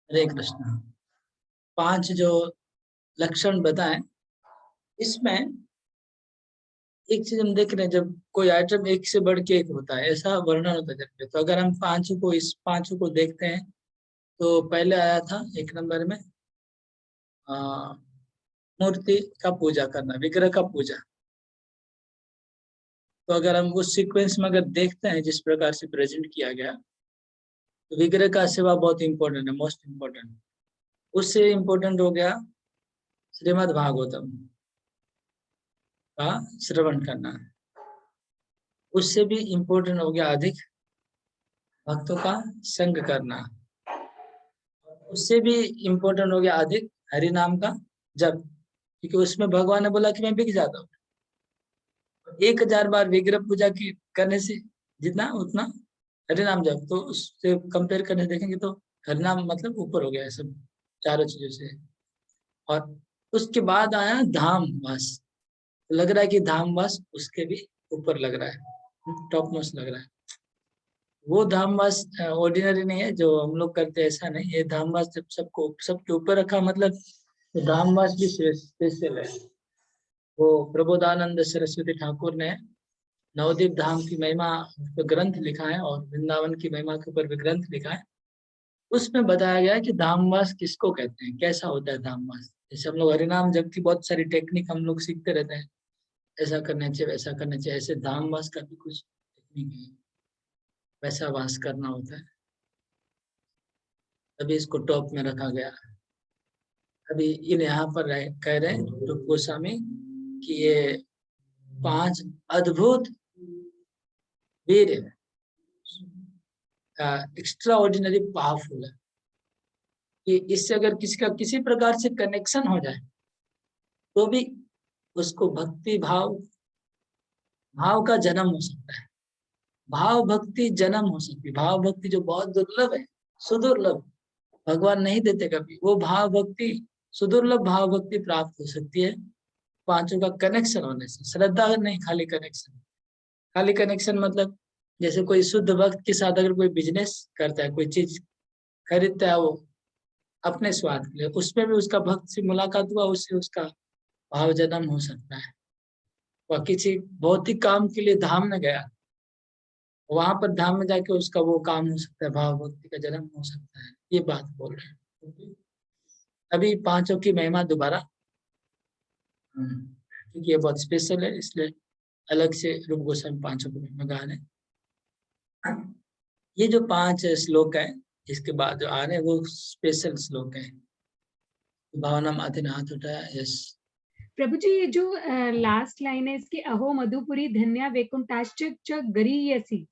हरे कृष्ण। 5 जो लक्षण बताएं, इसमें एक चीज हम देख रहे हैं, जब कोई आइटम एक से बढ़ के एक होता है, ऐसा वर्णन होता है जब पे। तो अगर हम इस पांचों को देखते हैं, तो पहले आया था 1 नंबर में आ, मूर्ति का पूजा करना, विग्रह का पूजा। तो अगर हम उस सीक्वेंस में अगर देखते हैं जिस प्रकार से प्रेजेंट किया गया, तो विग्रह का सेवा बहुत इंपॉर्टेंट है, मोस्ट इम्पोर्टेंट। उससे इम्पोर्टेंट हो गया श्रीमद् भागवतम का श्रवण करना। उससे भी इम्पोर्टेंट हो गया अधिक भक्तों का संग करना। उससे भी इम्पोर्टेंट हो गया अधिक हरि नाम का जप, क्योंकि उसमें भगवान ने बोला कि मैं बिक जाता हूँ। 1000 बार विग्रह पूजा की करने से जितना उतना हरि नाम जप, तो उससे कंपेयर करने देखेंगे तो हरि नाम मतलब ऊपर हो गया है सब चारों चीजों से। और उसके बाद आया धाम वास। लग रहा है कि धाम वास उसके भी ऊपर लग रहा है, टॉप मोस्ट लग रहा है। वो धामवास ऑर्डिनरी नहीं है जो हम लोग करते हैं, ऐसा नहीं। ये धामवास जब सबको सबके ऊपर रखा, मतलब तो धामवास भी स्पेशल है। वो प्रबोधानंद सरस्वती ठाकुर ने नवदीप धाम की महिमा पे ग्रंथ लिखा है, और वृंदावन की महिमा के ऊपर भी ग्रंथ लिखा है। उसमें बताया गया है कि धामवास किसको कहते हैं, कैसा होता है धामवास। जैसे हम लोग हरिनाम जप की बहुत सारी टेक्निक हम लोग सीखते रहते हैं, ऐसा करना चाहिए वैसा करना चाहिए, ऐसे धामवास का भी कुछ टेक्निक है, वैसा वास करना होता है, तभी इसको टॉप में रखा गया। अभी इन यहाँ पर कह रहे हैं रूप गोस्वामी कि ये 5 अद्भुत वीर एक्स्ट्रा ऑर्डिनरी पावरफुल है, कि इससे अगर किसी का किसी प्रकार से कनेक्शन हो जाए, तो भी उसको भक्ति भाव भाव का जन्म हो सकता है। भाव भक्ति जन्म हो सकती है। भाव भक्ति जो बहुत दुर्लभ है, सुदुर्लभ, भगवान नहीं देते कभी, वो भाव भक्ति, सुदुर्लभ भाव भक्ति प्राप्त हो सकती है पांचों का कनेक्शन होने से। श्रद्धा नहीं, खाली कनेक्शन। खाली कनेक्शन मतलब जैसे कोई शुद्ध भक्त के साथ अगर कोई बिजनेस करता है, कोई चीज खरीदता है, वो अपने स्वार्थ के लिए, उसमें भी उसका भक्त से मुलाकात हुआ, उससे उसका भाव जन्म हो सकता है। वह किसी भौतिक काम के लिए धाम में गया, वहां पर धाम में जाके उसका वो काम हो सकता है, भाव भक्ति का जन्म हो सकता है। ये बात बोल रहे हैं। अभी पांचों की महिमा दोबारा, क्योंकि ये बहुत स्पेशल है, इसलिए अलग से रूप गोस्वामी पांचों को महिमा गा रहे हैं। ये जो 5 श्लोक है, इसके बाद जो आ रहे हैं वो स्पेशल श्लोक है। भावना माथे ने हाथ उठाया। यस प्रभु जी, ये जो लास्ट लाइन है इसकी, अहो मधुपुरी धन्या वैकुंठाश्च च गरीयसी,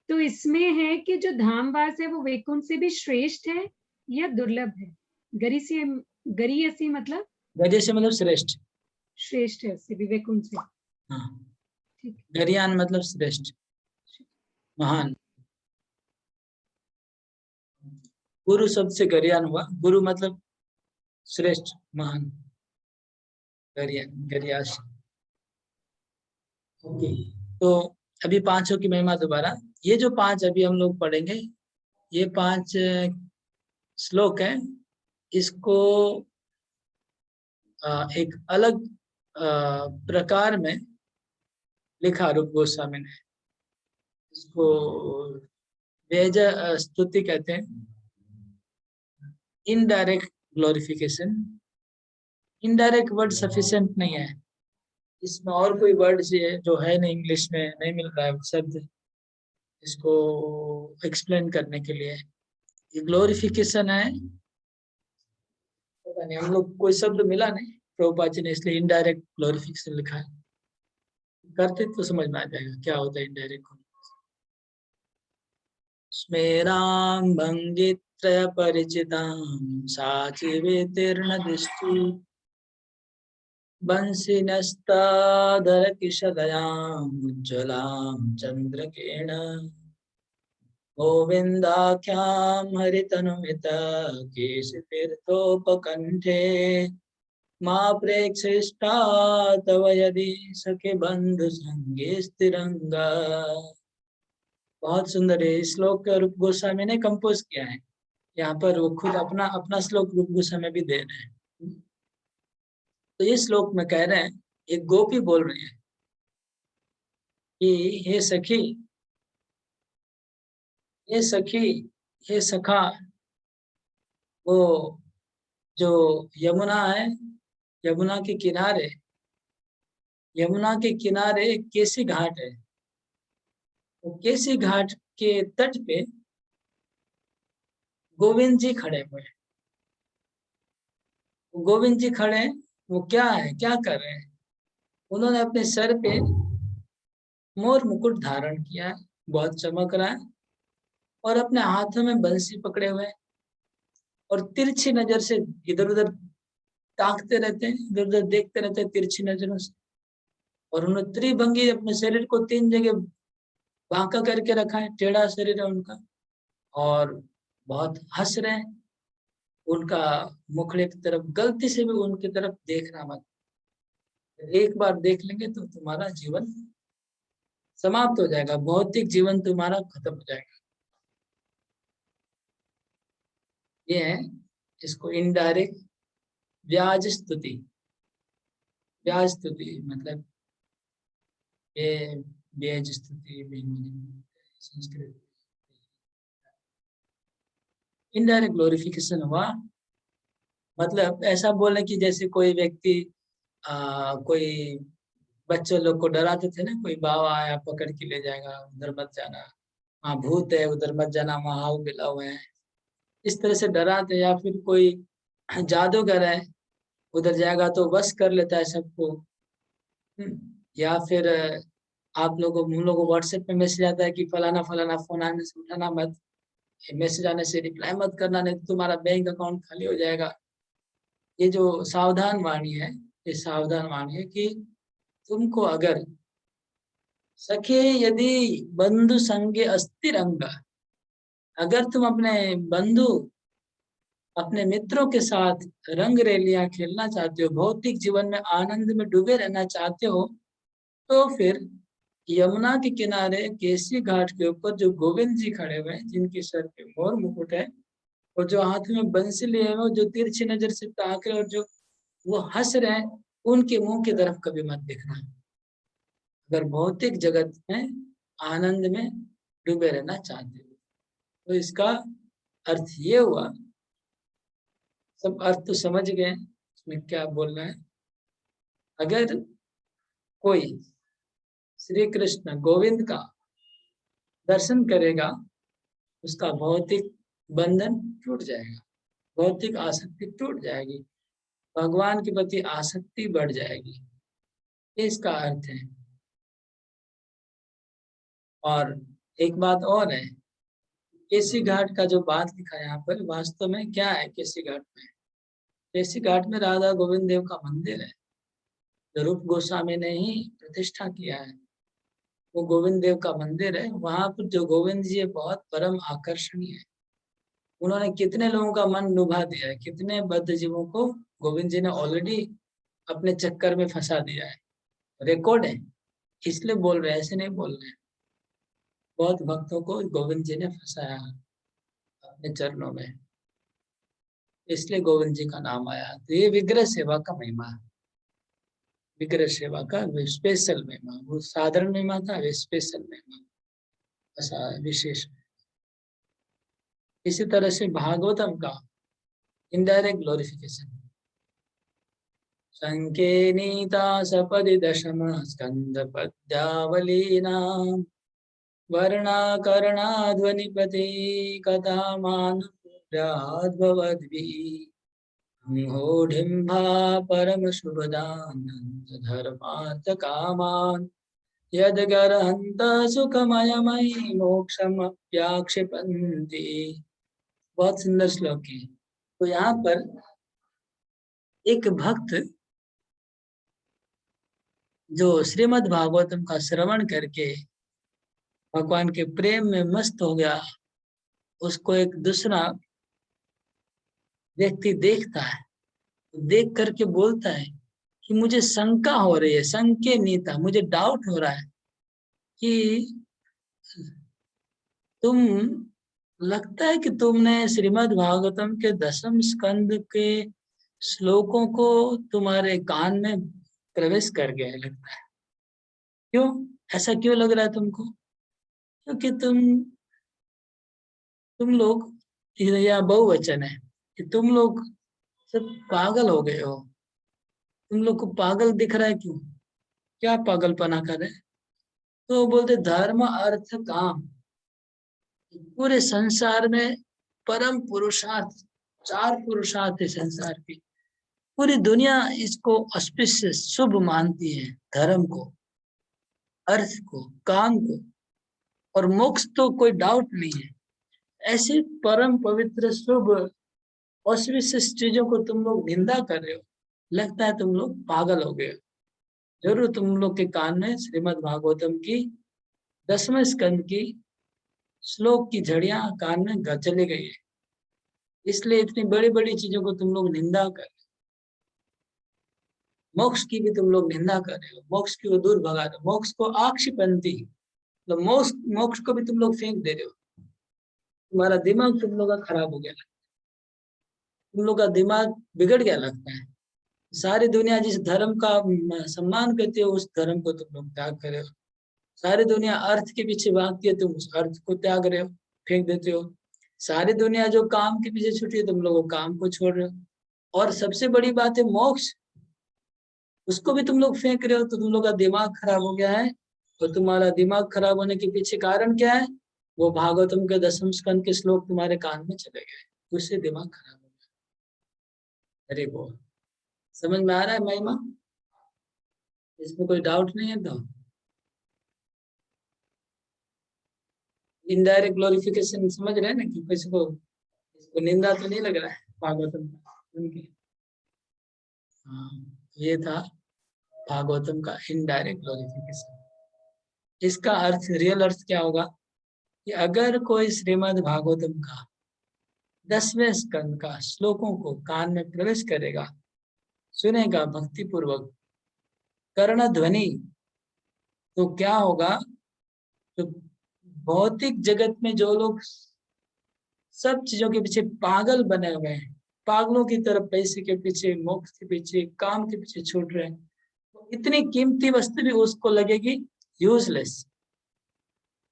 तो इसमें है कि जो धामवास है वो वैकुंठ से भी श्रेष्ठ है या दुर्लभ है? गरीसी गरीयसी मतलब गजे से मतलब श्रेष्ठ। श्रेष्ठ है उससे भी, वैकुंठ से। हाँ, ठीक। गरियान मतलब श्रेष्ठ, महान। गुरु शब्द से गरियान हुआ, गुरु मतलब श्रेष्ठ, महान, गरियान, गरियास। ओके, तो अभी पांचों की महिमा दोबारा। ये जो 5 अभी हम लोग पढ़ेंगे, ये 5 श्लोक है। इसको एक अलग प्रकार में लिखा रूप गोस्वामी ने। इसको वेज स्तुति कहते हैं, indirect glorification. Indirect word sufficient नहीं है, इसमें और कोई वर्ड जो है नहीं, इंग्लिश में नहीं मिल रहा है शब्द इसको एक्सप्लेन करने के लिए। ये ग्लोरिफिकेशन है, पता नहीं हम लोग कोई शब्द मिला नहीं प्रभुपाद जी ने, इसलिए इनडायरेक्ट ग्लोरिफिकेशन लिखा है। करते तो समझ में आ जाएगा क्या होता है इनडायरेक्ट। स्मेरां भंगित्रय परिचितां साचिवेतीर्ण दृष्टि बंसिनस्तादरकिशदयाम् उज्ज्वलां चन्द्रकेण गोविन्दाख्यां हरितनुमित केशतीर्थोपकण्ठे मा प्रेक्षिष्टा तव यदि सखे बंधु संगे स्थिरंगा। बहुत सुंदर है, इस श्लोक रूप गोस्वामी ने कंपोज किया है। यहाँ पर वो खुद अपना अपना श्लोक रूप गोस्वामी भी दे रहे हैं। तो इस श्लोक में कह रहे हैं, एक गोपी बोल रही है कि हे सखी, हे सखी, हे सखा, वो जो यमुना है, यमुना के किनारे, यमुना के किनारे एक केसी घाट है। वो केसी घाट के तट पे गोविंद जी खड़े हुए हैं। गोविंद जी खड़े हैं, वो क्या है, क्या कर रहे हैं? उन्होंने अपने सर पे मोर मुकुट धारण किया है, बहुत चमक रहा है, और अपने हाथों में बंसी पकड़े हुए हैं, और तिरछी नजर से इधर उधर ताकते रहते हैं, इधर उधर देखते रहते हैं तिरछी नजरों से। और उन्होंने त्रिभंगी अपने शरीर को 3 जगह बांका करके रखा है, टेढ़ा शरीर है उनका, और बहुत हंस रहे हैं। उनका मुखड़े की तरफ गलती से भी उनकी तरफ देखना मत। एक बार देख लेंगे तो तुम्हारा जीवन समाप्त हो जाएगा, भौतिक जीवन तुम्हारा खत्म हो जाएगा। ये है, इसको इनडायरेक्ट ब्याज स्तुति। ब्याज स्तुति मतलब ये ब्याज स्तुति संस्कृत, इनडायरेक्ट ग्लोरिफिकेशन हुआ। मतलब ऐसा बोले कि जैसे कोई व्यक्ति कोई बच्चे लोग को डराते थे ना, कोई बाबा आया पकड़ के ले जाएगा, उधर मत जाना, वहाँ भूत है, उधर मत जाना, वहाँ हाउ मिला हुए हैं, इस तरह से डराते। या फिर कोई जादूगर है, उधर जाएगा तो बस कर लेता है सबको। या फिर आप लोगों हम लोग को व्हाट्सएप पे मैसेज आता है कि फलाना फलाना फोन आने से उठाना मत, मैसेज आने से रिप्लाई मत करना, नहीं तो तुम्हारा बैंक अकाउंट खाली हो जाएगा। ये जो सावधान वाणी है, ये सावधान वाणी है कि तुमको अगर सखे यदि बंधु संगे अस्थिर अंग, अगर तुम अपने बंधु, अपने मित्रों के साथ रंग रेलियां खेलना चाहते हो, भौतिक जीवन में आनंद में डूबे रहना चाहते हो, तो फिर यमुना के किनारे केसी घाट के ऊपर जो गोविंद जी खड़े हुए हैं, जिनके सर पे मोर मुकुट है, और जो हाथ में बंसी लिए हुए, जो तिरछी नजर से ताक रहे, और जो वो हंस रहे हैं, उनके मुंह की तरफ कभी मत देखना। अगर भौतिक जगत में आनंद में डूबे रहना चाहते हो, तो इसका अर्थ ये हुआ। सब अर्थ तो समझ गए इसमें क्या बोलना है। अगर कोई श्री कृष्ण गोविंद का दर्शन करेगा, उसका भौतिक बंधन टूट जाएगा, भौतिक आसक्ति टूट जाएगी, भगवान के प्रति आसक्ति बढ़ जाएगी, इसका अर्थ है। और एक बात और है, केसी घाट का जो बात लिखा है यहाँ पर, वास्तव में क्या है केसी घाट में? केसी घाट में राधा गोविंद देव का मंदिर है, जो रूप गोस्वामी ने ही प्रतिष्ठा किया है। वो गोविंद देव का मंदिर है। वहां पर जो गोविंद जी है, बहुत परम आकर्षणीय है। उन्होंने कितने लोगों का मन लुभा दिया है, कितने बद्ध जीवों को गोविंद जी ने ऑलरेडी अपने चक्कर में फंसा दिया है, रिकॉर्ड है। इसलिए बोल रहे हैं, ऐसे नहीं बोल रहे हैं। बहुत भक्तों को गोविंद जी ने फंसाया अपने चरणों में, इसलिए गोविंद जी का नाम आया। तो ये विग्रह सेवा का महिमा है, विग्रह सेवा का स्पेशल महिमा। वो साधारण महिमा था, वे स्पेशल महिमा, ऐसा विशेष। इसी तरह से भागवतम का इनडायरेक्ट ग्लोरिफिकेशन। शंके नीता सपदि दशम स्कंद पद्यावलीनाम वर्णाकरणाध्वनिपति कथामानभवद्भिः होढिम्भा परम शुभदानंद धर्मार्थ कामान यद्गर्हन्त सुखमयमयि मोक्षमप्याक्षिपन्ति। बहुत सुंदर श्लोक है। तो यहाँ पर एक भक्त जो श्रीमद् भागवतम का श्रवण करके भगवान के प्रेम में मस्त हो गया, उसको एक दूसरा व्यक्ति देखता है, देख करके बोलता है कि मुझे शंका हो रही है, शंके नीता, मुझे डाउट हो रहा है कि तुम लगता है कि तुमने श्रीमद् भागवतम के 10वें स्कंद के श्लोकों को तुम्हारे कान में प्रवेश कर गया है, लगता है। क्यों ऐसा क्यों लग रहा है तुमको? क्योंकि तुम लोग, यह बहुवचन है कि तुम लोग सब पागल हो गए हो। तुम लोग को पागल दिख रहा है क्यों? क्या पागलपना कर रहे हैं? तो बोलते धर्म अर्थ काम, पूरे संसार में परम पुरुषार्थ, 4 पुरुषार्थ है संसार की। पूरी दुनिया इसको ऑस्पिशियस शुभ मानती है, धर्म को, अर्थ को, काम को, और मोक्ष तो कोई डाउट नहीं है। ऐसे परम पवित्र शुभ ऑस्पिशियस चीजों को तुम लोग निंदा कर रहे हो। लगता है तुम लोग पागल हो गए हो। जरूर तुम लोग के कान में श्रीमद् भागवतम की 10वें स्कंद की श्लोक की झड़ियां कान में चली गई है, इसलिए इतनी बड़ी बड़ी चीजों को तुम लोग निंदा कर रहे हो। मोक्ष की भी तुम लोग निंदा कर रहे हो, मोक्ष की वो दूर भगा दो, मोक्ष को आक्षिपंथी, मतलब मोक्ष मोक्ष को भी तुम लोग फेंक दे रहे हो। तुम्हारा दिमाग तुम लोग का खराब हो गया, तुम लोग का दिमाग बिगड़ गया लगता है। सारी दुनिया जिस धर्म का सम्मान करती है उस धर्म को तुम लोग त्याग कर रहे हो। सारी दुनिया अर्थ के पीछे भागती है, तुम उस अर्थ को त्याग रहे हो, फेंक देते हो। सारी दुनिया जो काम के पीछे छुटी है, तुम लोग काम को छोड़ रहे हो। और सबसे बड़ी बात है मोक्ष, उसको भी तुम लोग फेंक रहे हो। तो तुम लोग का दिमाग खराब हो गया है। और तुम्हारा दिमाग खराब होने के पीछे कारण क्या है? वो भागवतम के 10वें स्कंद के श्लोक तुम्हारे कान में चले गए, उससे दिमाग खराब हो गया। अरे बोल, समझ में आ रहा है महिमा? इसमें कोई डाउट नहीं है? तो इनडायरेक्ट ग्लोरिफिकेशन समझ रहे हैं ना, कि किसी को इसको निंदा तो नहीं लग रहा है भागवतम का उनकी? हाँ, ये था भागवतम का इनडायरेक्ट ग्लोरिफिकेशन। इसका अर्थ, रियल अर्थ क्या होगा कि अगर कोई श्रीमद् भागवतम का 10वें स्कंद का श्लोकों को कान में प्रवेश करेगा, सुनेगा भक्ति पूर्वक, कर्ण ध्वनि, तो क्या होगा? तो भौतिक जगत में जो लोग सब चीजों के पीछे पागल बने हुए हैं, पागलों की तरफ पैसे के पीछे, मोक्ष के पीछे, काम के पीछे छूट रहे हैं, तो इतनी कीमती वस्तु भी उसको लगेगी यूजलेस,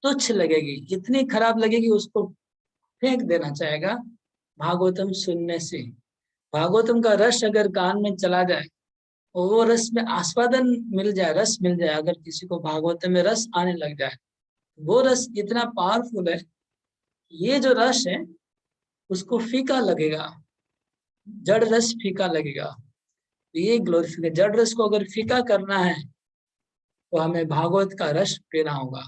तुच्छ लगेगी, इतनी खराब लगेगी, उसको फेंक देना चाहेगा भागवतम सुनने से। भागवतम का रस अगर कान में चला जाए और वो रस में आस्वादन मिल जाए, रस मिल जाए, अगर किसी को भागवतम में रस आने लग जाए, वो रस इतना पावरफुल है, ये जो रस है उसको फीका लगेगा, जड़ रस फीका लगेगा। ये ग्लोरिफिकेशन, जड़ रस को अगर फीका करना है तो हमें भागवत का रस पीना होगा।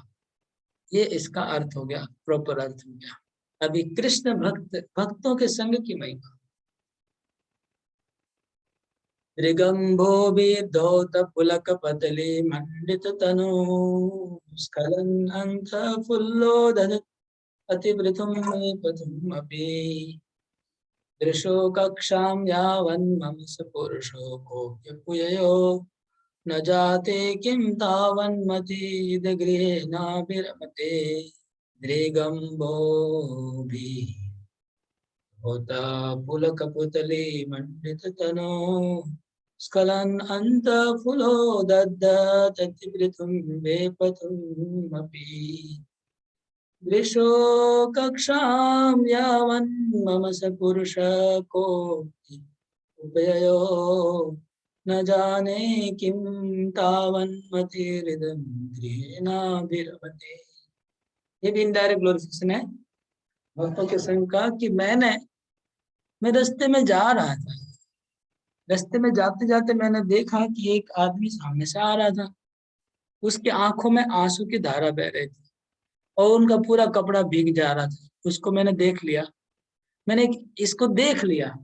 ये इसका अर्थ हो गया, प्रॉपर अर्थ हो गया। अभी कृष्ण भक्तों के संग की महिमा। ऋगंभो विधौत पुलक पतली मंडित तनु, स्खलन अंत फुल्लोदधत अतिवृतुम पथुम अपि, दृशो कक्षां यावन्मम स पुरुषो कोऽप्यपुययो, न जाते किं तावन्मतीदगृहेणाभिरमते, दृगम्भोभिः होता पुलकपुतली मण्डिततनो, स्खलन् अन्तःफुलोदधत् वेपथुमपि, दृशो कक्षां यावन्मम स पुरुष कोऽपि उपययो, न जाने किं तावन्मतिरिदं गृहेणाभिरमते। ये भी इनडायरेक्ट ग्लोरिफिकेशन है भक्तों के संग का, कि मैं रास्ते में जा रहा था, रास्ते में जाते जाते मैंने देखा कि एक आदमी सामने से आ रहा था, उसकी आंखों में आंसू की धारा बह रही थी और उनका पूरा कपड़ा भीग जा रहा था। उसको मैंने देख लिया, मैंने इसको देख लिया,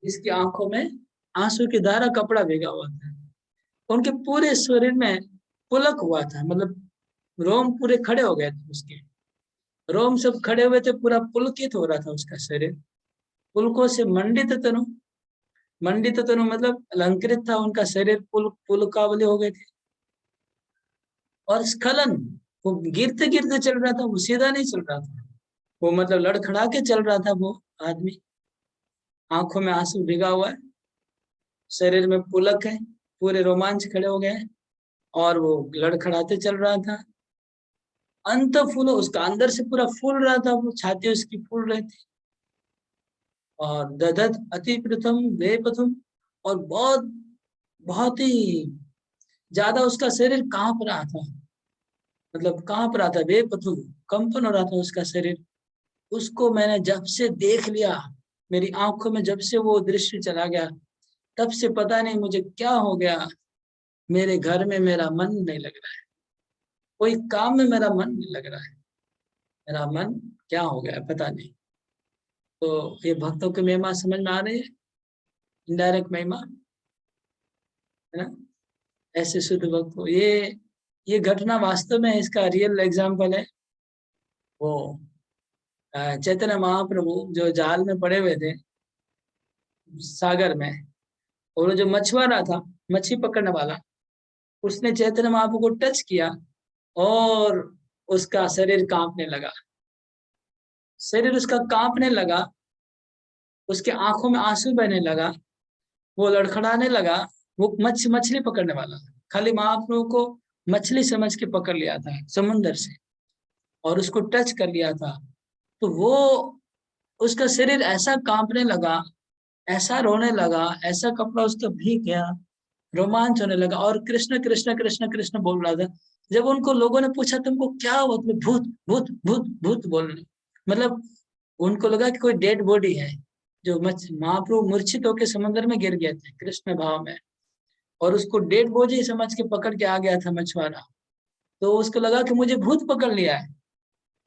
इसकी आंखों में आंसू की धारा, कपड़ा भीगा हुआ था, उनके पूरे शरीर में पुलक हुआ था, मतलब रोम पूरे खड़े हो गए थे, उसके रोम सब खड़े हुए थे, पूरा पुलकित हो रहा था उसका शरीर, पुलकों से मंडित तनु। मंडित तनु मतलब अलंकृत था उनका शरीर, पुलकावली हो गए थे। और स्खलन, वो गिरते गिरते चल रहा था, वो सीधा नहीं चल रहा था, वो मतलब लड़खड़ा के चल रहा था वो आदमी, आंखों में आंसू भिगा हुआ है, शरीर में पुलक है, पूरे रोमांच खड़े हो गए हैं, और वो लड़खड़ाते चल रहा था। अंत फूल उसका अंदर से पूरा फूल रहा था, वो छाती उसकी फूल रही थी। और दधत अति प्रथम वे प्रथम, और बहुत बहुत ही ज्यादा उसका शरीर कांप रहा था, मतलब कांप रहा था, वे प्रथम कंपन हो रहा था उसका शरीर। उसको मैंने जब से देख लिया, मेरी आंखों में जब से वो दृश्य चला गया, तब से पता नहीं मुझे क्या हो गया, मेरे घर में मेरा मन नहीं लग रहा है, कोई काम में मेरा मन नहीं लग रहा है, मेरा मन क्या हो गया पता नहीं। तो ये भक्तों की महिमा समझ में आ रही है, इनडायरेक्ट महिमा, है ना। ऐसे शुद्ध भक्त को ये घटना वास्तव में इसका रियल एग्जाम्पल है। वो चैतन्य महाप्रभु जो जाल में पड़े हुए थे सागर में, और वो जो मछुआरा था, मच्छी पकड़ने वाला, उसने चैतन्य महाप्रभु को टच किया और उसका शरीर कांपने लगा, शरीर उसका कांपने लगा, उसके आंखों में आंसू बहने लगा, वो लड़खड़ाने लगा। वो मछली पकड़ने वाला था, खाली महाप्रभु को मछली समझ के पकड़ लिया था समुन्द्र से, और उसको टच कर लिया था। तो वो उसका शरीर ऐसा कांपने लगा, ऐसा रोने लगा, ऐसा कपड़ा उसका भीग गया, रोमांच होने लगा, और कृष्ण कृष्ण कृष्ण कृष्ण बोल रहा था। जब उनको लोगों ने पूछा तुमको क्या हुआ, तुम्हें भूत भूत भूत भूत बोल रहे, मतलब उनको लगा कि कोई डेड बॉडी है। जो महाप्रभु मूर्छित होकर समुद्र में गिर गए थे कृष्ण भाव में, और उसको डेड बॉडी समझ के पकड़ के आ गया था मछुआरा। तो उसको लगा कि मुझे भूत पकड़ लिया है,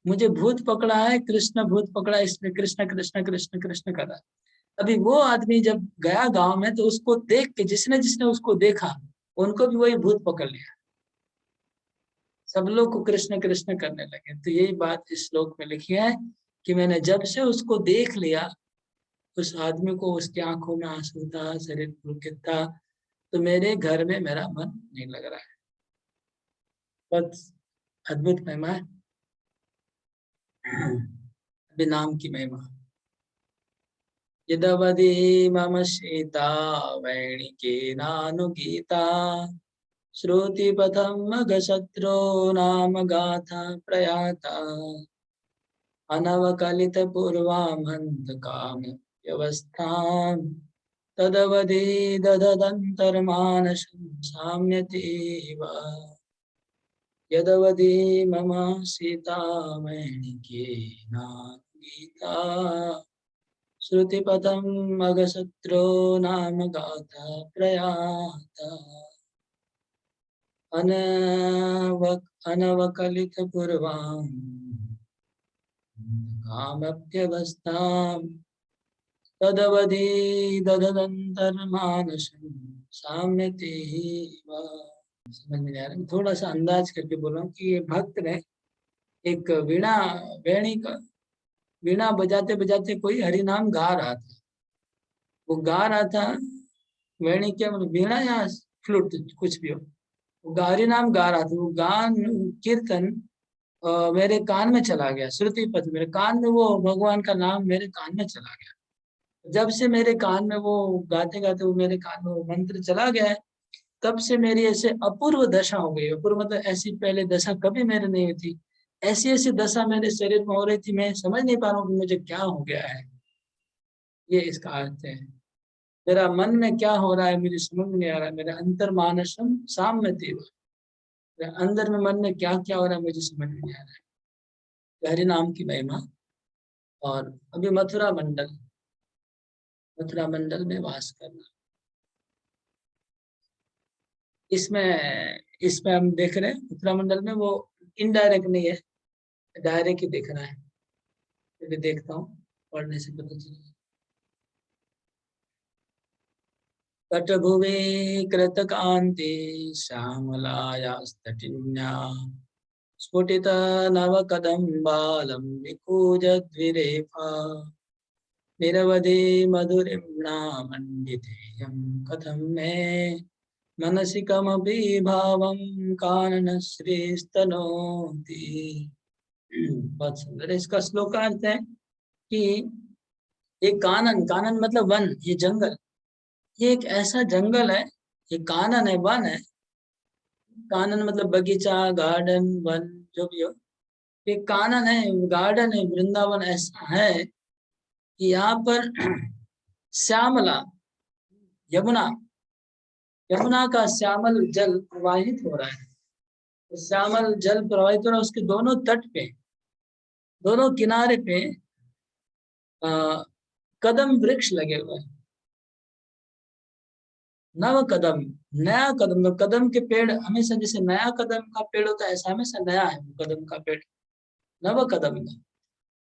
मुझे भूत पकड़ा है, कृष्ण भूत पकड़ा है, इसमें कृष्ण कृष्ण कृष्ण कृष्ण कर रहा है। अभी वो आदमी जब गया गांव में, तो उसको देख के जिसने जिसने उसको देखा, उनको भी वही भूत पकड़ लिया, सब लोग को कृष्ण कृष्ण करने लगे। तो यही बात इस श्लोक में लिखी है कि मैंने जब से उसको देख लिया, उस आदमी को, उसकी आंखों में आंसू था, शरीर पुलकित था, तो मेरे घर में मेरा मन नहीं लग रहा है। बहुत अद्भुत महिमा है, अभी नाम की महिमा। यदवधि मम सीता वैणिकेनानुगीता, श्रुतिपथं मघशत्रो नाम गाथा प्रयाता, अनवकलितपूर्वामन्धकामव्यवस्थां, तदवधि दधदन्तर्मानसं साम्यतीव। यदवधि मम सीता वैणिकेनानुगीता, श्रुतिपथं मघशत्रो नाम गाथा प्रयाता, अनवकलितपूर्वां कामप्यवस्थां, तदवधि दधदन्तर्मानसं साम्यतीव। समझ में आ रहा है, थोड़ा सा अंदाज करके बोला कि ये भक्त ने एक वीणा, वेणी का वीणा बजाते बजाते कोई हरि नाम गा रहा था। वो गा रहा था, वेणी क्या मतलब वीणा या फ्लूट कुछ भी हो, वो हरि नाम गा रहा था। वो गान कीर्तन मेरे कान में चला गया, श्रुति पथ मेरे कान में, वो भगवान का नाम मेरे कान में चला गया। जब से मेरे कान में वो गाते गाते वो मेरे कान में वो मंत्र चला गया है, तब से मेरी ऐसे अपूर्व दशा हो गई। अपूर्व मतलब ऐसी पहले दशा कभी मेरे नहीं हुई थी, ऐसी ऐसी दशा मेरे शरीर में हो रही थी, मैं समझ नहीं पा रहा हूँ कि मुझे क्या हो गया है। ये इसका अर्थ है, मेरा मन में क्या हो रहा है मुझे समझ में नहीं आ रहा है। मेरा अंतर मानसम साम्यति, मेरे अंदर में मन में क्या क्या हो रहा है मुझे समझ में नहीं आ रहा है। हरि नाम की महिमा। और अभी मथुरा मंडल में वास करना, इसमें इसमें हम देख रहे हैं मथुरा मंडल में वो इनडायरेक्ट नहीं है, डायरेक्ट ही देख रहा है। अभी देखता हूँ, पढ़ने से पता चलेगा। तटभुवि कृतकान्ति श्यामलायास्तटिन्या, स्फुटित नवकदम्बालं निकूजद्विरेफा, निरवधि मधुरिम्णा मण्डितेयं कथं मे, मनसि कमपि भावं काननश्रीस्तनोति। बहुत सुंदर। इसका श्लोकार्थ है कि ये कानन, कानन मतलब वन, ये जंगल, ये एक ऐसा जंगल है, ये कानन है, वन है। कानन मतलब बगीचा, गार्डन, वन, जो भी हो, ये कानन है, गार्डन है, वृंदावन ऐसा है कि यहाँ पर श्यामला यमुना, यमुना का श्यामल जल प्रवाहित हो रहा है। तो श्यामल जल प्रवाहित हो रहा है, उसके दोनों तट पे, दोनों किनारे पे कदम वृक्ष लगे हुए हैं। नव कदम, नया कदम, तो कदम के पेड़ हमेशा जैसे नया कदम का पेड़ होता है, ऐसा हमेशा नया है वो कदम का पेड़, नव कदम का।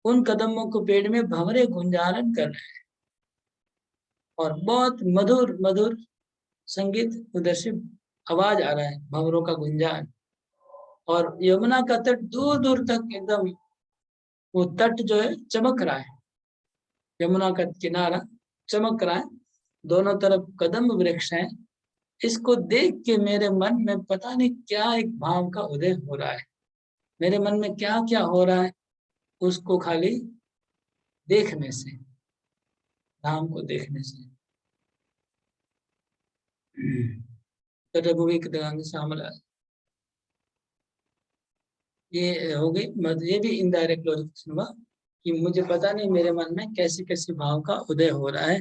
उन कदमों को पेड़ में भंवरे गुंजारण कर रहे हैं और बहुत मधुर मधुर संगीत उधर से आवाज आ रहा है, भंवरों का गुंजान। और यमुना का तट दूर दूर तक एकदम, वो तट जो है चमक रहा है, यमुना का किनारा चमक रहा है, दोनों तरफ कदम वृक्ष हैं। इसको देख के मेरे मन में पता नहीं क्या एक भाव का उदय हो रहा है, मेरे मन में क्या क्या हो रहा है, उसको खाली देखने से, धाम को देखने से। तो रघुवीर दयानंद श्यामला, ये हो गई, मतलब ये भी इनडायरेक्ट ग्लोरिफिकेशन हुआ कि मुझे पता नहीं मेरे मन में कैसे कैसे भाव का उदय हो रहा है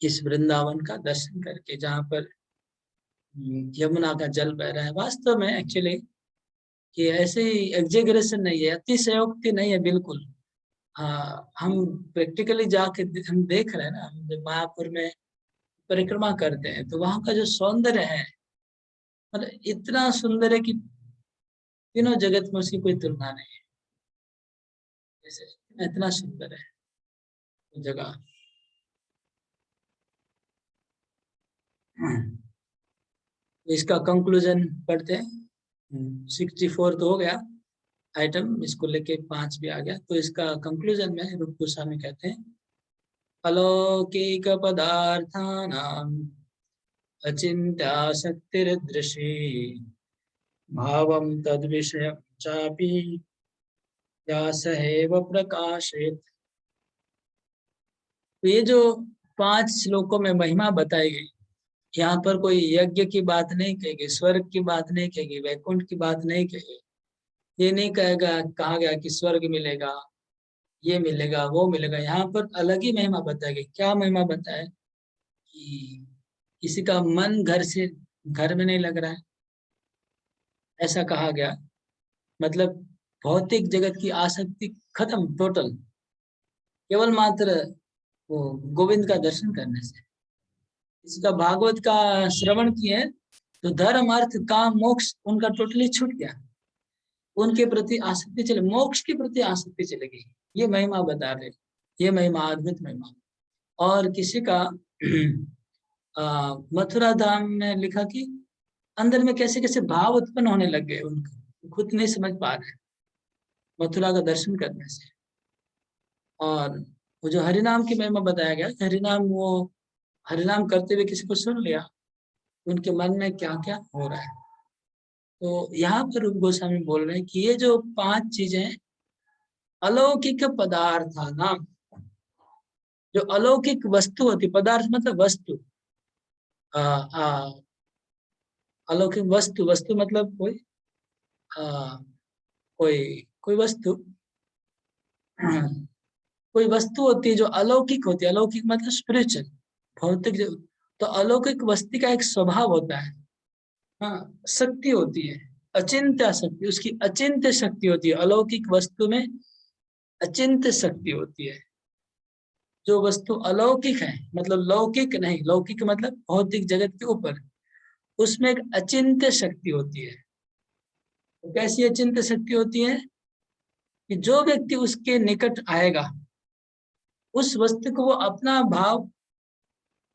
इस वृंदावन का दर्शन करके, जहाँ पर यमुना का जल बह रहा है। वास्तव में एक्चुअली ये ऐसे ही एग्जेगरेशन नहीं है, अतिशयोक्ति नहीं है, बिल्कुल। हाँ, हम प्रैक्टिकली जाके हम देख रहे हैं ना, हम जब मायापुर में परिक्रमा करते हैं तो वहाँ का जो सौंदर्य है, मतलब इतना सुंदर है कि तीनों जगत में उसकी कोई तुलना नहीं है। जैसे इतना सुंदर है वो जगह। इसका कंक्लूजन पढ़ते हैं। 64 तो हो गया आइटम, इसको लेके 5 भी आ गया। तो इसका कंक्लूजन में रूप गोस्वामी कहते हैं, अलौकिक पदार्थानाम अचिन्त्यासक्तिर्दृशी भावम तद विषय चापि व्यासएव प्रकाशयेत्। तो ये जो 5 श्लोकों में महिमा बताई गई, यहाँ पर कोई यज्ञ की बात नहीं कहेगी, स्वर्ग की बात नहीं कहेगी, वैकुंठ की बात नहीं कहेगी। ये नहीं कहेगा, कहा गया कि स्वर्ग मिलेगा, ये मिलेगा, वो मिलेगा। यहाँ पर अलग ही महिमा बताई गई। क्या महिमा बताए कि किसी का मन घर में नहीं लग रहा है, ऐसा कहा गया। मतलब भौतिक जगत की आसक्ति खत्म, टोटल, केवल मात्र वो गोविंद का दर्शन करने से। इसका भागवत का श्रवण किए तो धर्म अर्थ काम मोक्ष उनका टोटली छूट गया, उनके प्रति आसक्ति चले, मोक्ष के प्रति आसक्ति चले गई। ये महिमा बता रहे, ये महिमा अद्भुत महिमा। और किसी का मथुरा धाम में लिखा कि अंदर में कैसे कैसे भाव उत्पन्न होने लग गए, उनको खुद नहीं समझ पा रहे मथुरा का दर्शन करने से। और वो जो हरिनाम की महिमा बताया गया, हरिनाम, वो हरिनाम करते हुए किसी को सुन लिया, उनके मन में क्या क्या हो रहा है। तो यहाँ पर रूप गोस्वामी बोल रहे हैं कि ये जो 5 चीजें अलौकिक पदार्थ नाम, जो अलौकिक वस्तु होती, पदार्थ मतलब वस्तु, अलौकिक वस्तु, वस्तु मतलब कोई कोई कोई वस्तु, कोई वस्तु होती है जो अलौकिक होती है। अलौकिक मतलब स्पिरिचुअल, भौतिक। तो अलौकिक वस्तु का एक स्वभाव होता है, हाँ, शक्ति होती है, अचिंत्य शक्ति, उसकी अचिंत्य शक्ति होती है। अलौकिक वस्तु में अचिंत्य शक्ति होती है। जो वस्तु अलौकिक है, मतलब लौकिक नहीं, लौकिक मतलब भौतिक जगत के ऊपर, उसमें एक अचिंत्य शक्ति होती है। तो कैसी अचिंत्य शक्ति होती है कि जो व्यक्ति उसके निकट आएगा, उस वस्तु को वो अपना भाव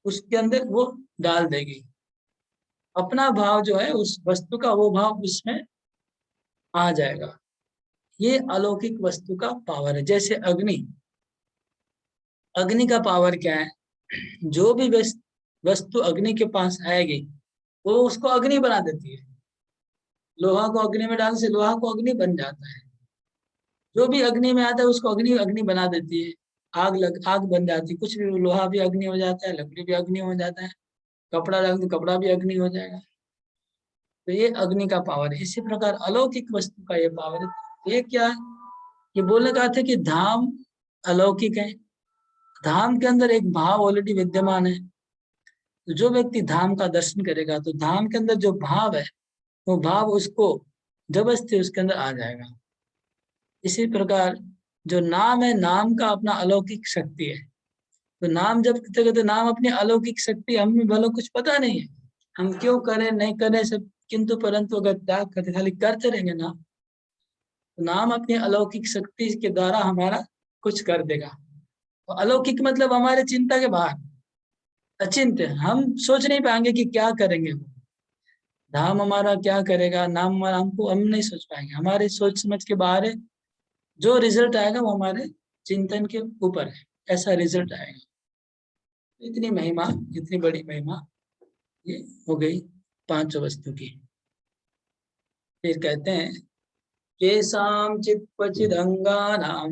उसके अंदर वो डाल देगी। अपना भाव जो है उस वस्तु का, वो भाव उसमें आ जाएगा। ये अलौकिक वस्तु का पावर है। जैसे अग्नि, अग्नि का पावर क्या है, जो भी वस्तु अग्नि के पास आएगी वो उसको अग्नि बना देती है। लोहा को अग्नि में डालने से लोहा को अग्नि बन जाता है। जो भी अग्नि में आता है उसको अग्नि अग्नि बना देती है, आग बन जाती है। कुछ भी, लोहा भी अग्नि हो जाता है, लकड़ी भी अग्नि हो जाता है, कपड़ा रख दो कपड़ा भी अग्नि हो जाएगा। तो ये अग्नि का पावर है। इसी प्रकार अलौकिक वस्तु का ये पावर है। ये क्या, ये बोलने का अर्थ है कि धाम अलौकिक है। धाम के अंदर एक भाव ऑलरेडी विद्यमान है। तो जो व्यक्ति धाम का दर्शन करेगा तो धाम के अंदर जो भाव है, वो भाव उसको जबरदस्ती उसके अंदर आ जाएगा। इसी प्रकार जो नाम है, नाम का अपना अलौकिक शक्ति है। तो नाम जब कहते तो नाम अपनी अलौकिक शक्ति, हमें भले कुछ पता नहीं है, हम क्यों करें नहीं करें सब, किंतु परंतु अगर त्याग करते खाली करते रहेंगे ना, तो नाम अपनी अलौकिक शक्ति के द्वारा हमारा कुछ कर देगा। तो अलौकिक मतलब हमारे चिंता के बाहर, अचिंत्य, हम सोच नहीं पाएंगे कि क्या करेंगे। धाम हमारा क्या करेगा, नाम हमारा, हमको हम नहीं सोच पाएंगे, हमारे सोच समझ के बाहर है। जो रिजल्ट आएगा वो हमारे चिंतन के ऊपर है, ऐसा रिजल्ट आएगा। इतनी महिमा, इतनी बड़ी महिमा ये हो गई पांच वस्तु की। फिर कहते हैं केषां चित् क्वचिद् अंगानां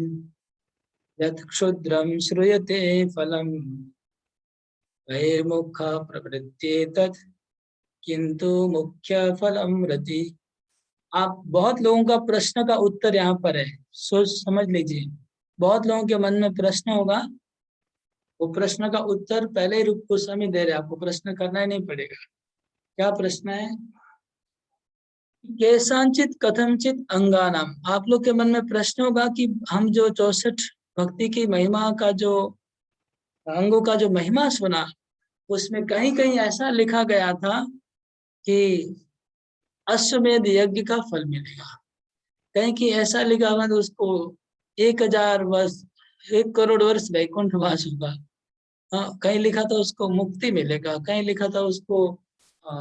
यत् क्षुद्रं श्रूयते फलम् बहिर्मुख प्रवृत्त्येतत् किंतु मुख्य फलम रति। आप, बहुत लोगों का प्रश्न का उत्तर यहाँ पर है, सोच समझ लीजिए। बहुत लोगों के मन में प्रश्न होगा, वो प्रश्न का उत्तर पहले ही रूप गोस्वामी दे रहे, आपको प्रश्न करना ही नहीं पड़ेगा। क्या प्रश्न है? केषांचित कथमचित अंगानाम। आप लोग के मन में प्रश्न होगा कि हम जो 64 भक्ति की महिमा का जो अंगों का जो महिमा सुना, उसमें कहीं कहीं ऐसा लिखा गया था कि अश्वमेध यज्ञ का फल मिलेगा। कहीं कि ऐसा लिखा हुआ तो उसको 1000 वर्ष, 1 करोड़ वर्ष वैकुंठ वास होगा। हाँ, कहीं लिखा था उसको मुक्ति मिलेगा, कहीं लिखा था उसको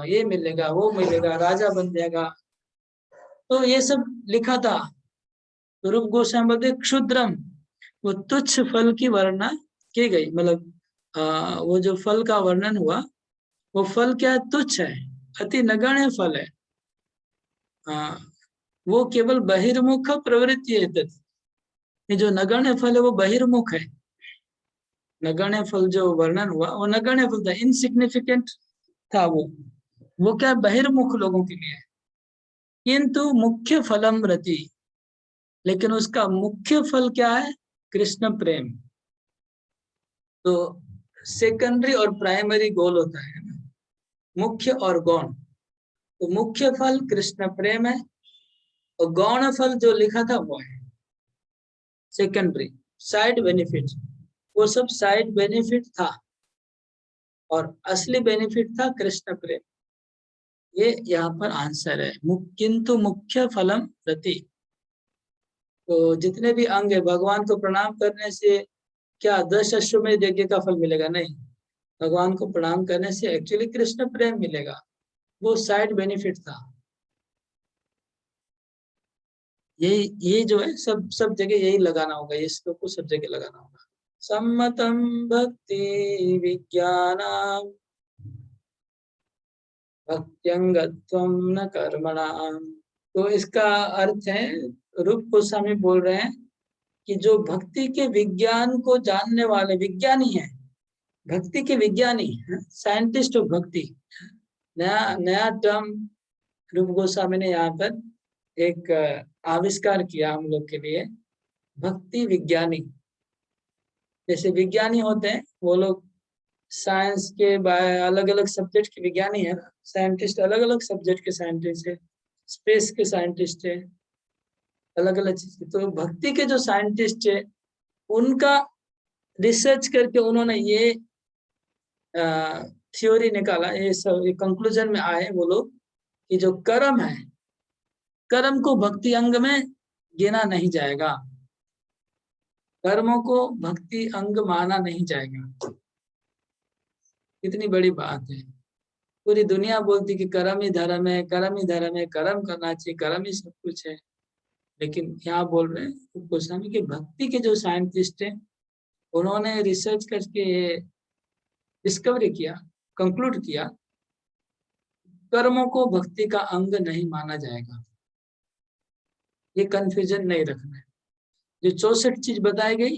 ये मिलेगा वो मिलेगा, राजा बन जाएगा। तो ये सब लिखा था। तो रूप गोस्वामी बोलते क्षुद्रम, वो तुच्छ फल की वर्णना की गई। मतलब वो जो फल का वर्णन हुआ, वो फल क्या है? तुच्छ है, अति नगण्य फल है। वो केवल बहिर्मुख प्रवृत्ति है। ये जो नगण्य फल है वो बहिर्मुख है। नगण्य फल जो वर्णन हुआ वो नगण्य फल था, इनसिग्निफिकेंट था वो क्या, बहिर्मुख लोगों के लिए। किंतु मुख्य फलम रति, लेकिन उसका मुख्य फल क्या है? कृष्ण प्रेम। तो सेकेंडरी और प्राइमरी गोल होता है ना, मुख्य और गौण। तो मुख्य फल कृष्ण प्रेम है, और गौण फल जो लिखा था वो है सेकेंडरी, साइड बेनिफिट। वो सब साइड बेनिफिट था, और असली बेनिफिट था कृष्ण प्रेम। ये यहाँ पर आंसर है। किंतु मुख्य फलम रति। तो जितने भी अंग है, भगवान को प्रणाम करने से क्या 10 अश्वमेध यज्ञ का फल मिलेगा? नहीं, भगवान को प्रणाम करने से एक्चुअली कृष्ण प्रेम मिलेगा, वो साइड बेनिफिट था। ये जो है सब जगह यही लगाना होगा, ये श्लोक को सब जगह लगाना होगा। सम्मतम भक्ति विज्ञानम भक्त्यंगत्वम न कर्मणाम। तो इसका अर्थ है, रूप गोस्वामी बोल रहे हैं कि जो भक्ति के विज्ञान को जानने वाले विज्ञानी हैं, भक्ति के विज्ञानी, साइंटिस्ट ऑफ भक्ति, नया नया टर्म रूप गोस्वामी ने यहाँ पर एक आविष्कार किया हम लोग के लिए, भक्ति विज्ञानी। जैसे विज्ञानी होते हैं वो लोग साइंस के अलग अलग सब्जेक्ट के विज्ञानी है, साइंटिस्ट अलग अलग सब्जेक्ट के साइंटिस्ट है, स्पेस के साइंटिस्ट है, अलग अलग चीज के। तो भक्ति के जो साइंटिस्ट है, उनका रिसर्च करके उन्होंने ये थ्योरी निकाला, ये सब कंक्लूजन में आए वो लोग कि जो कर्म है, कर्म को भक्ति अंग में गिना नहीं जाएगा, कर्मों को भक्ति अंग माना नहीं जाएगा। कितनी बड़ी बात है। पूरी दुनिया बोलती कि कर्म ही धर्म है, कर्म ही धर्म है, कर्म करना चाहिए, कर्म ही सब कुछ है। लेकिन यहाँ बोल रहे हैं गोस्वामी के भक्ति के जो साइंटिस्ट हैं, उन्होंने रिसर्च करके डिस्कवरी किया, कंक्लूड किया, कर्मों को भक्ति का अंग नहीं माना जाएगा। ये कंफ्यूजन नहीं रखना है। जो 64 चीज बताई गई,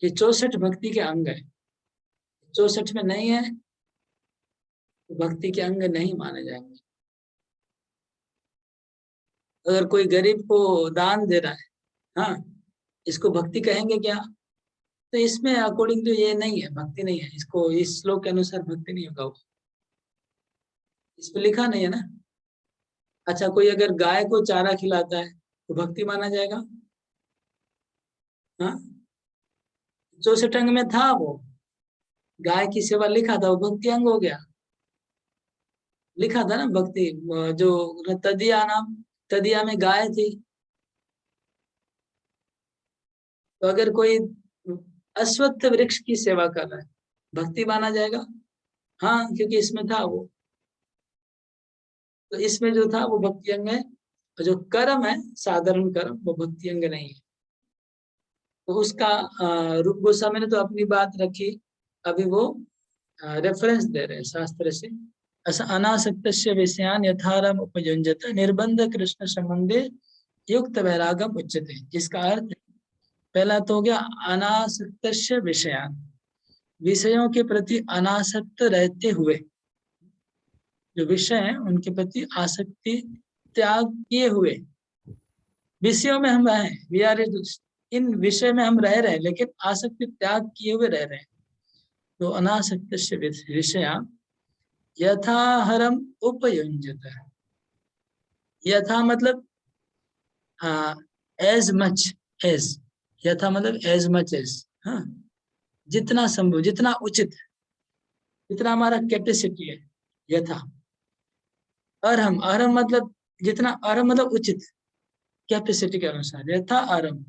ये 64 भक्ति के अंग है। 64 में नहीं है तो भक्ति के अंग नहीं माने जाएंगे। अगर कोई गरीब को दान दे रहा है, हाँ, इसको भक्ति कहेंगे क्या? तो इसमें अकॉर्डिंग तो ये नहीं है, भक्ति नहीं है। इसको इस श्लोक के अनुसार भक्ति नहीं होगा, इस पे लिखा नहीं है ना। अच्छा, कोई अगर गाय को चारा खिलाता है तो भक्ति माना जाएगा? हाँ, 64 अंग में था वो, गाय की सेवा लिखा था, वो भक्ति अंग हो गया। लिखा था ना भक्ति, जो तदिया नाम, तदिया में गाय थी। तो अगर कोई अश्वत्थ वृक्ष की सेवा कर रहा है, भक्ति माना जाएगा? हाँ, क्योंकि इसमें था वो। तो इसमें जो था वो भक्ति अंग है, और जो कर्म है साधारण कर्म, वो भक्ति अंग नहीं है। तो उसका रूप गोस्वामी ने तो अपनी बात रखी, अभी वो रेफरेंस दे रहे हैं शास्त्र से। अनासक्तस्य विषयान यथारम उपयुञ्जत निर्बंध कृष्ण संबंधे युक्त वैरागम उच्यते। जिसका अर्थ पहला तो हो गया अनासक्तस्य विषयान, विषयों के प्रति अनासक्त रहते हुए, जो विषय हैं उनके प्रति आसक्ति त्याग किए हुए। विषयों में हम रहे, वी आर इन विषय में हम रह रहे हैं, लेकिन आसक्ति त्याग किए हुए रह रहे हैं। तो अनासक्तस्य विषया यथाहरम उपयुञ्जत। यथा मतलब एज मच एज, यथा मतलब एज मच एज, हाँ, जितना संभव, जितना उचित, जितना हमारा कैपेसिटी है। यथा अरहम, अरहम मतलब जितना, अरहम मतलब उचित, कैपेसिटी के अनुसार। यथा अरहम,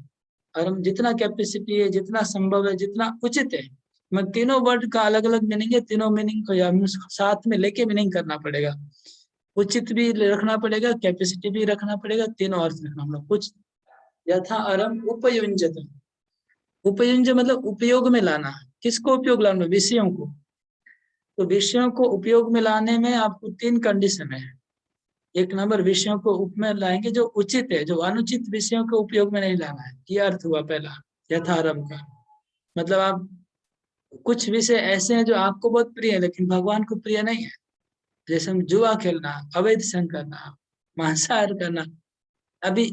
अरहम जितना कैपेसिटी है, जितना संभव है, जितना उचित है। मैं तीनों वर्ड का अलग अलग मीनिंग है, तीनों मीनिंग को साथ में लेके मीनिंग करना पड़ेगा। उचित भी रखना पड़ेगा, कैपेसिटी भी रखना पड़ेगा, तीनों अर्थ रखना पड़ेगा। कुछ यथा अरम उपयुंजत, उपयुंज मतलब उपयोग में लाना। किसको उपयोग लाना? विषयों को। तो विषयों को उपयोग में लाने में आपको 3 कंडीशन है। एक नंबर, विषयों को उप में लाएंगे जो उचित है, जो अनुचित विषयों को उपयोग में नहीं लाना है। ये अर्थ हुआ पहला यथारम का। मतलब आप कुछ विषय ऐसे हैं जो आपको बहुत प्रिय है लेकिन भगवान को प्रिय नहीं है। जैसे हम जुआ खेलना, अवैध संग करना, मांसाहार करना, अभी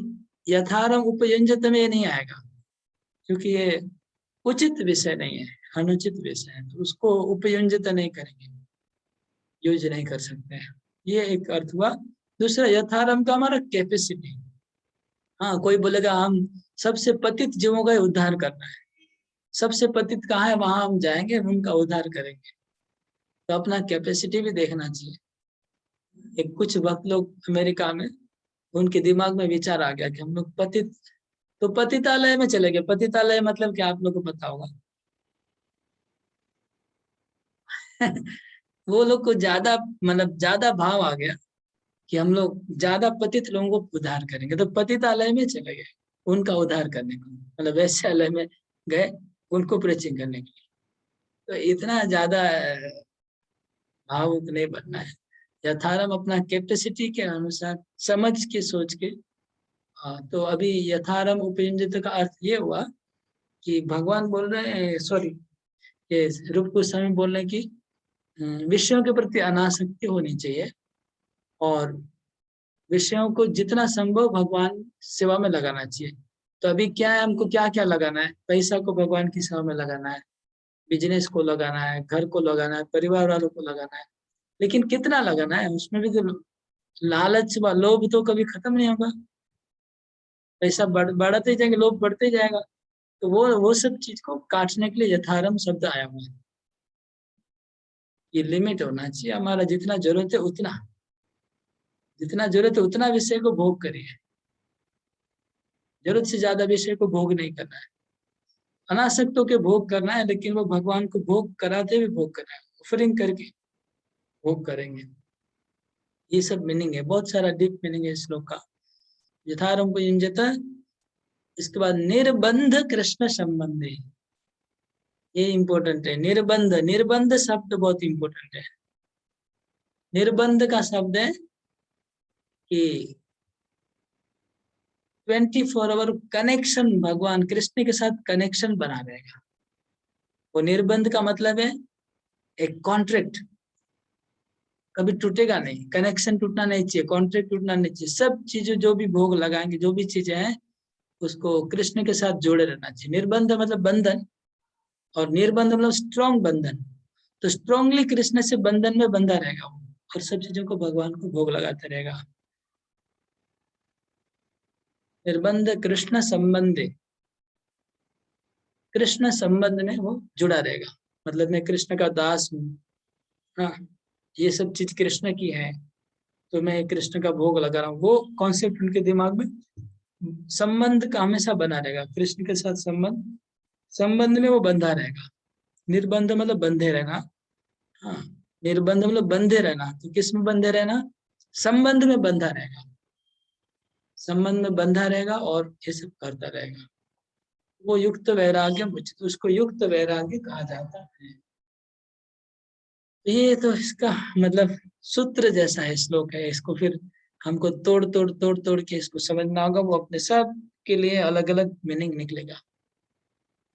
यथारम उपयुंजत में ये नहीं आएगा, क्योंकि ये उचित विषय नहीं है, अनुचित विषय है। तो उसको उपयुंजत नहीं करेंगे, यूज नहीं कर सकते हैं। ये एक अर्थ हुआ। दूसरा, यथारम का हमारा कैपेसिटी। हाँ, कोई बोलेगा हम सबसे पतित जीवों का उद्धार करना है, सबसे पतित कहाँ है वहां हम जाएंगे, उनका उद्धार करेंगे। तो अपना कैपेसिटी भी देखना चाहिए। एक कुछ वक्त लोग अमेरिका में, उनके दिमाग में विचार आ गया कि हम लोग पतित, तो पतितालय में चले गए। पतितालय मतलब क्या आप लोग को पता होगा। वो लोग को ज्यादा, मतलब ज्यादा भाव आ गया कि हम लोग ज्यादा पतित लोगों को उद्धार करेंगे, तो पतितालय में चले गए उनका उद्धार करने को, मतलब वैश्यालय में गए उनको प्रेचिंग करने के लिए। तो इतना ज्यादा भावुक नहीं बनना है। यथारम अपना कैपेसिटी के अनुसार समझ के, सोच के। तो अभी यथारम उपयुंजित का अर्थ ये हुआ कि भगवान बोल रहे हैं, सॉरी, ये रूप गोस्वामी बोल रहे हैं कि विषयों के प्रति अनासक्ति होनी चाहिए, और विषयों को जितना संभव भगवान सेवा में लगाना चाहिए। तो अभी क्या है, हमको क्या क्या लगाना है? पैसा को भगवान की सेवा में लगाना है, बिजनेस को लगाना है, घर को लगाना है, परिवार वालों को लगाना है। लेकिन कितना लगाना है, उसमें भी तो लालच व लोभ तो कभी खत्म नहीं होगा। पैसा बढ़ते जाएंगे, लोभ बढ़ते जाएगा। तो वो सब चीज को काटने के लिए यथारम शब्द आया हुआ है। ये लिमिट होना चाहिए हमारा, जितना जरूरत है उतना, जितना जरूरत है उतना विषय को भोग करिए। जरूरत से ज्यादा विषय को भोग नहीं करना है। अनासक्त होकर भोग करना है, लेकिन वो भगवान को भोग कराते हुए भोग करना है, ऑफरिंग करके भोग करेंगे। ये सब मीनिंग है, बहुत सारा डीप मीनिंग है श्लोक का। यथारम को युंजत। इसके बाद निर्बंध कृष्ण संबंधी, ये इंपॉर्टेंट है। निर्बंध, निर्बंध शब्द बहुत इंपॉर्टेंट है। निर्बंध का शब्द है कि 24 आवर कनेक्शन भगवान कृष्ण के साथ कनेक्शन बना रहेगा। वो निर्बंध का मतलब है एक कॉन्ट्रैक्ट, कभी टूटेगा नहीं, कनेक्शन टूटना नहीं चाहिए, कॉन्ट्रैक्ट टूटना नहीं चाहिए। सब चीजें जो भी भोग लगाएंगे, जो भी चीजें हैं, उसको कृष्ण के साथ जोड़े रहना चाहिए। निर्बंध मतलब बंधन, और निर्बंध मतलब स्ट्रॉन्ग बंधन। तो स्ट्रांगली कृष्ण से बंधन में बंधा रहेगा वो, और सब चीजों को भगवान को भोग लगाता रहेगा। निर्बंध कृष्ण संबंधे, कृष्ण संबंध में वो जुड़ा रहेगा। मतलब मैं कृष्ण का दास हूँ, हाँ, ये सब चीज कृष्ण की है, तो मैं कृष्ण का भोग लगा रहा हूँ। वो कॉन्सेप्ट उनके दिमाग में संबंध का हमेशा बना रहेगा, कृष्ण के साथ संबंध, संबंध में वो बंधा रहेगा। निर्बंध मतलब बंधे रहना, हाँ, निर्बंध मतलब बंधे रहना। तो किस में बंधे रहना? संबंध में बंधा रहेगा, संबंध में बंधा रहेगा और ये सब करता रहेगा। वो युक्त वैराग्य मुझे, तो उसको युक्त वैराग्य कहा जाता है। ये तो इसका मतलब सूत्र जैसा है, श्लोक है। इसको फिर हमको तोड़ तोड़ के इसको समझना होगा। वो अपने सब के लिए अलग अलग मीनिंग निकलेगा,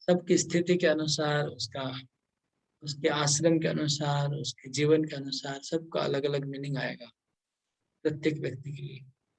सबकी स्थिति के अनुसार, उसका, उसके आश्रम के अनुसार, उसके जीवन के अनुसार, सबका अलग अलग मीनिंग आएगा प्रत्येक व्यक्ति के लिए।